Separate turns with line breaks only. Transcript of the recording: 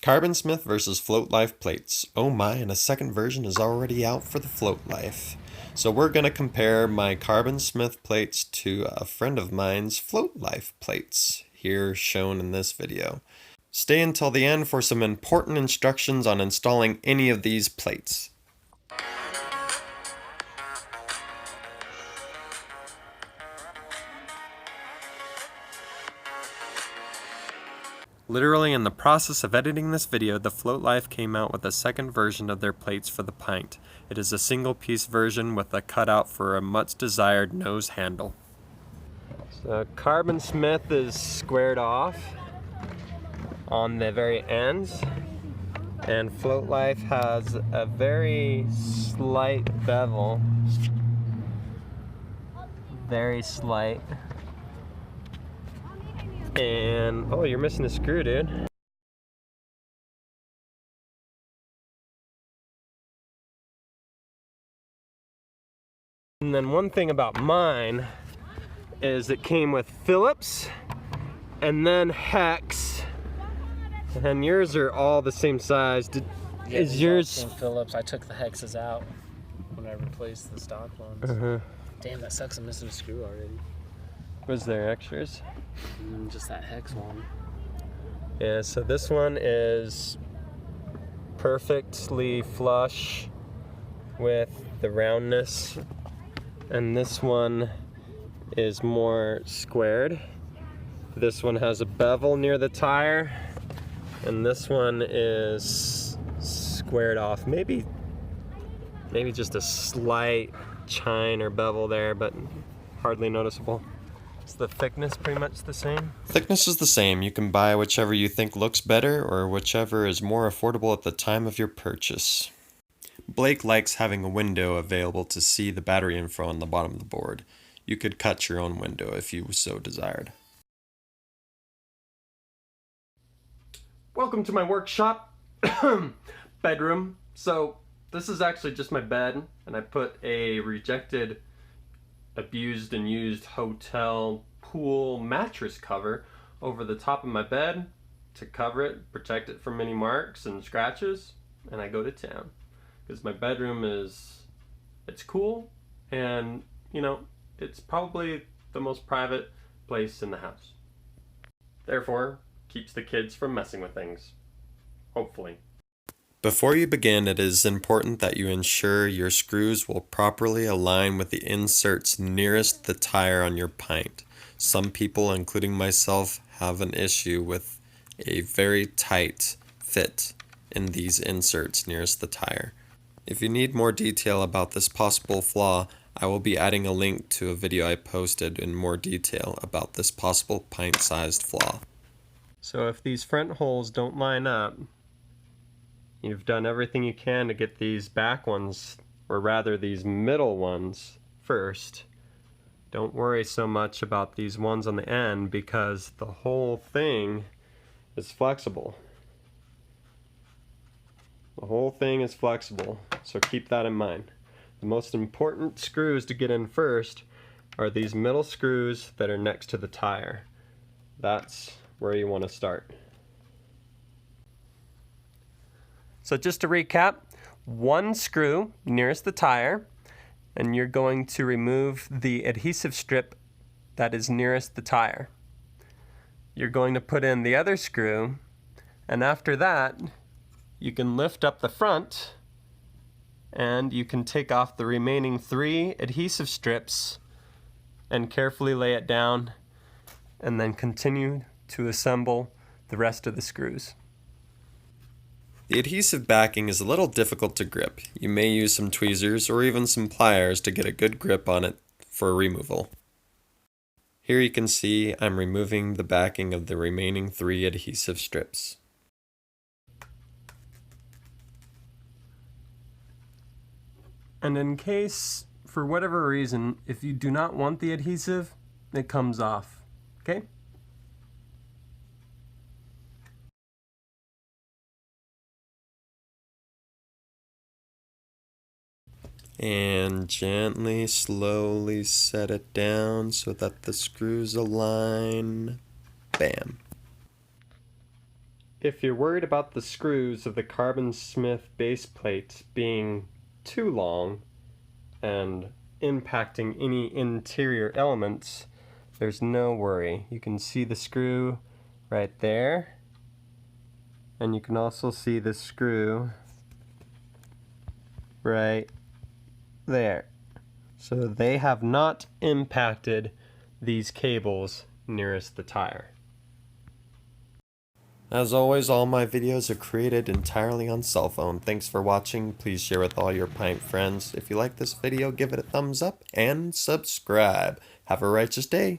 Carbonsmith versus Float Life plates. Oh my, and a second version is already out for the Float Life. So we're going to compare my Carbonsmith plates to a friend of mine's Float Life plates, here shown in this video. Stay until the end for some important instructions on installing any of these plates. Literally in the process of editing this video, the Float Life came out with a second version of their plates for the Pint. It is a single piece version with a cutout for a much desired nose handle. So Carbonsmith is squared off on the very ends, and Float Life has a very slight bevel. Very slight. And, oh, you're missing a screw, dude. And then one thing about mine is it came with Phillips and then Hex. And yours are all the same size.
Yeah,
is yours
Phillips? I took the Hexes out when I replaced the stock ones. Damn, that sucks. I'm missing a screw already.
Was there extras?
Just that Hex one.
Yeah, so this one is perfectly flush with the roundness, and this one is more squared. This one has a bevel near the tire, and this one is squared off. Maybe just a slight chine or bevel there, but hardly noticeable. Is the thickness pretty much the same? Thickness is the same. You can buy whichever you think looks better or whichever is more affordable at the time of your purchase. Blake likes having a window available to see the battery info on the bottom of the board. You could cut your own window if you so desired. Welcome to my workshop bedroom. So this is actually just my bed, and I put a rejected, abused and used hotel pool mattress cover over the top of my bed to cover it, protect it from any marks and scratches, and I go to town because my bedroom it's cool, and you know, it's probably the most private place in the house. Therefore, keeps the kids from messing with things, hopefully. Before you begin, it is important that you ensure your screws will properly align with the inserts nearest the tire on your Pint. Some people, including myself, have an issue with a very tight fit in these inserts nearest the tire. If you need more detail about this possible flaw, I will be adding a link to a video I posted in more detail about this possible pint-sized flaw. So if these front holes don't line up, you've done everything you can to get these back ones, or rather these middle ones, first. Don't worry so much about these ones on the end because the whole thing is flexible. The whole thing is flexible, so keep that in mind. The most important screws to get in first are these middle screws that are next to the tire. That's where you want to start. So just to recap, one screw nearest the tire, and you're going to remove the adhesive strip that is nearest the tire. You're going to put in the other screw, and after that, you can lift up the front, and you can take off the remaining 3 adhesive strips and carefully lay it down, and then continue to assemble the rest of the screws. The adhesive backing is a little difficult to grip. You may use some tweezers or even some pliers to get a good grip on it for removal. Here you can see I'm removing the backing of the remaining 3 adhesive strips. And in case, for whatever reason, if you do not want the adhesive, it comes off, okay? And gently, slowly set it down so that the screws align. Bam. if you're worried about the screws of the Carbon Smith base plate being too long and impacting any interior elements, there's no worry. You can see the screw right there, and you can also see the screw right there. So they have not impacted these cables nearest the tire. As always, all my videos are created entirely on cell phone. Thanks for watching. Please share with all your Pint friends. If you like this video, give it a thumbs up and subscribe. Have a righteous day.